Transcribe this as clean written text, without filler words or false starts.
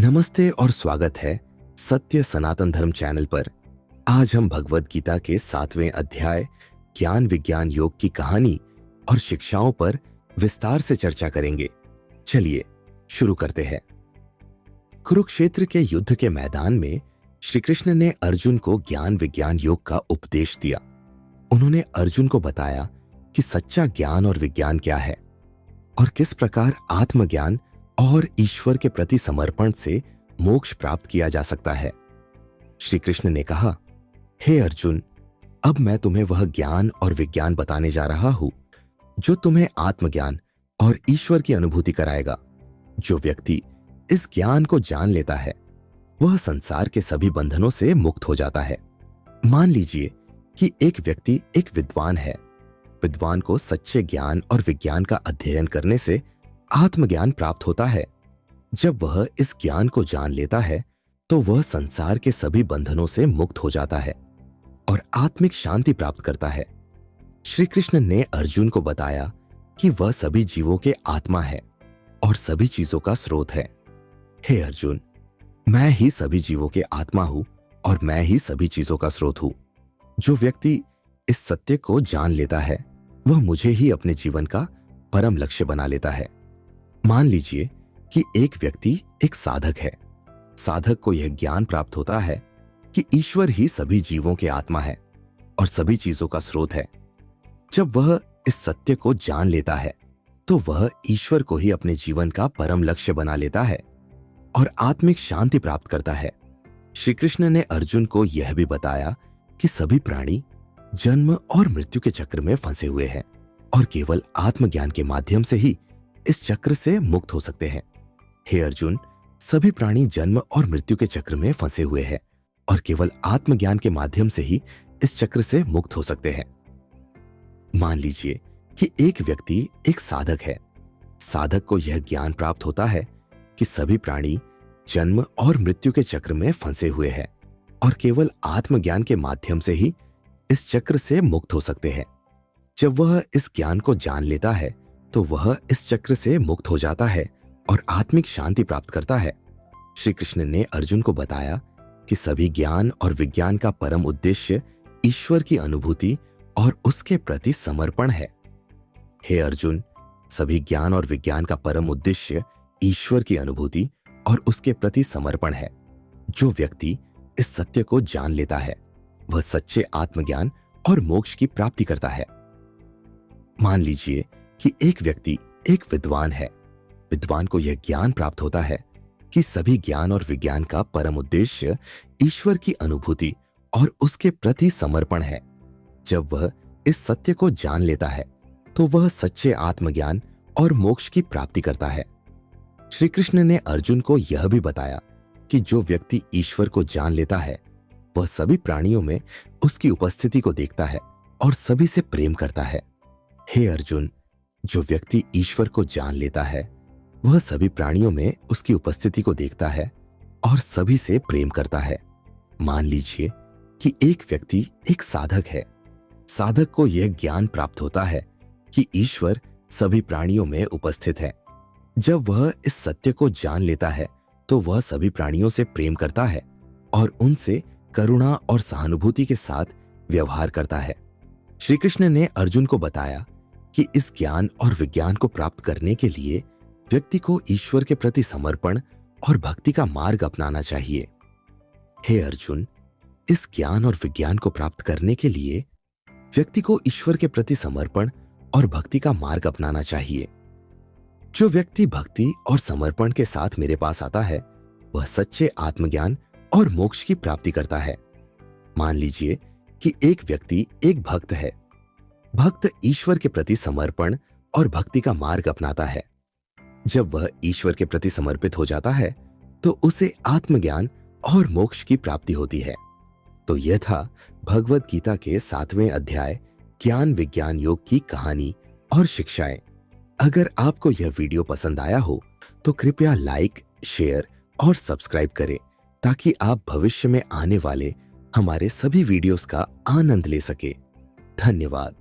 नमस्ते और स्वागत है सत्य सनातन धर्म चैनल पर। आज हम भगवद गीता के 7वें अध्याय ज्ञान विज्ञान योग की कहानी और शिक्षाओं पर विस्तार से चर्चा करेंगे। चलिए शुरू करते हैं। कुरुक्षेत्र के युद्ध के मैदान में श्री कृष्ण ने अर्जुन को ज्ञान विज्ञान योग का उपदेश दिया। उन्होंने अर्जुन को बताया कि सच्चा ज्ञान और विज्ञान क्या है और किस प्रकार आत्मज्ञान और ईश्वर के प्रति समर्पण से मोक्ष प्राप्त किया जा सकता है। श्री कृष्ण ने कहा, हे अर्जुन, अब मैं तुम्हें वह ज्ञान और विज्ञान बताने जा रहा हूं जो तुम्हें आत्मज्ञान और ईश्वर की अनुभूति कराएगा। जो व्यक्ति इस ज्ञान को जान लेता है वह संसार के सभी बंधनों से मुक्त हो जाता है। मान लीजिए कि एक व्यक्ति एक विद्वान है। विद्वान को सच्चे ज्ञान और विज्ञान का अध्ययन करने से आत्मज्ञान प्राप्त होता है। जब वह इस ज्ञान को जान लेता है तो वह संसार के सभी बंधनों से मुक्त हो जाता है और आत्मिक शांति प्राप्त करता है। श्री कृष्ण ने अर्जुन को बताया कि वह सभी जीवों के आत्मा है और सभी चीजों का स्रोत है। हे अर्जुन, मैं ही सभी जीवों के आत्मा हूं और मैं ही सभी चीजों का स्रोत हूं। जो व्यक्ति इस सत्य को जान लेता है वह मुझे ही अपने जीवन का परम लक्ष्य बना लेता है। मान लीजिए कि एक व्यक्ति एक साधक है। साधक को यह ज्ञान प्राप्त होता है कि ईश्वर ही सभी जीवों के आत्मा है और सभी चीजों का स्रोत है। जब वह इस सत्य को जान लेता है तो वह ईश्वर को ही अपने जीवन का परम लक्ष्य बना लेता है और आत्मिक शांति प्राप्त करता है। श्री कृष्ण ने अर्जुन को यह भी बताया कि सभी प्राणी जन्म और मृत्यु के चक्र में फंसे हुए हैं और केवल आत्मज्ञान के माध्यम से ही इस चक्र से मुक्त हो सकते हैं। हे अर्जुन, सभी प्राणी जन्म और मृत्यु के चक्र में फंसे हुए हैं और केवल आत्मज्ञान के माध्यम से ही इस चक्र से मुक्त हो सकते हैं। मान लीजिए कि एक व्यक्ति एक साधक है। साधक को यह ज्ञान प्राप्त होता है कि सभी प्राणी जन्म और मृत्यु के चक्र में फंसे हुए हैं और केवल आत्मज्ञान के माध्यम से ही इस चक्र से मुक्त हो सकते हैं। जब वह इस ज्ञान को जान लेता है तो वह इस चक्र से मुक्त हो जाता है और आत्मिक शांति प्राप्त करता है। श्री कृष्ण ने अर्जुन को बताया कि सभी ज्ञान और विज्ञान का परम उद्देश्य ईश्वर की अनुभूति और उसके प्रति समर्पण है। हे अर्जुन, सभी ज्ञान और विज्ञान का परम उद्देश्य ईश्वर की अनुभूति और उसके प्रति समर्पण है। जो व्यक्ति इस सत्य को जान लेता है वह सच्चे आत्मज्ञान और मोक्ष की प्राप्ति करता है। मान लीजिए कि एक व्यक्ति एक विद्वान है। विद्वान को यह ज्ञान प्राप्त होता है कि सभी ज्ञान और विज्ञान का परम उद्देश्य ईश्वर की अनुभूति और उसके प्रति समर्पण है। जब वह इस सत्य को जान लेता है तो वह सच्चे आत्मज्ञान और मोक्ष की प्राप्ति करता है। श्री कृष्ण ने अर्जुन को यह भी बताया कि जो व्यक्ति ईश्वर को जान लेता है वह सभी प्राणियों में उसकी उपस्थिति को देखता है और सभी से प्रेम करता है। हे अर्जुन, जो व्यक्ति ईश्वर को जान लेता है वह सभी प्राणियों में उसकी उपस्थिति को देखता है और सभी से प्रेम करता है। मान लीजिए कि एक व्यक्ति एक साधक है। साधक को यह ज्ञान प्राप्त होता है कि ईश्वर सभी प्राणियों में उपस्थित है। जब वह इस सत्य को जान लेता है तो वह सभी प्राणियों से प्रेम करता है और उनसे करुणा और सहानुभूति के साथ व्यवहार करता है। श्री कृष्ण ने अर्जुन को बताया कि इस ज्ञान और विज्ञान को प्राप्त करने के लिए व्यक्ति को ईश्वर के प्रति समर्पण और भक्ति का मार्ग अपनाना चाहिए। हे अर्जुन, इस ज्ञान और विज्ञान को प्राप्त करने के लिए व्यक्ति को ईश्वर के प्रति समर्पण और भक्ति का मार्ग अपनाना चाहिए। जो व्यक्ति भक्ति और समर्पण के साथ मेरे पास आता है वह सच्चे आत्मज्ञान और मोक्ष की प्राप्ति करता है। मान लीजिए कि एक व्यक्ति एक भक्त है। भक्त ईश्वर के प्रति समर्पण और भक्ति का मार्ग अपनाता है। जब वह ईश्वर के प्रति समर्पित हो जाता है तो उसे आत्मज्ञान और मोक्ष की प्राप्ति होती है। तो यह था भगवद गीता के 7वें अध्याय ज्ञान विज्ञान योग की कहानी और शिक्षाएं। अगर आपको यह वीडियो पसंद आया हो तो कृपया लाइक, शेयर और सब्सक्राइब करें ताकि आप भविष्य में आने वाले हमारे सभी वीडियोस का आनंद ले सके। धन्यवाद।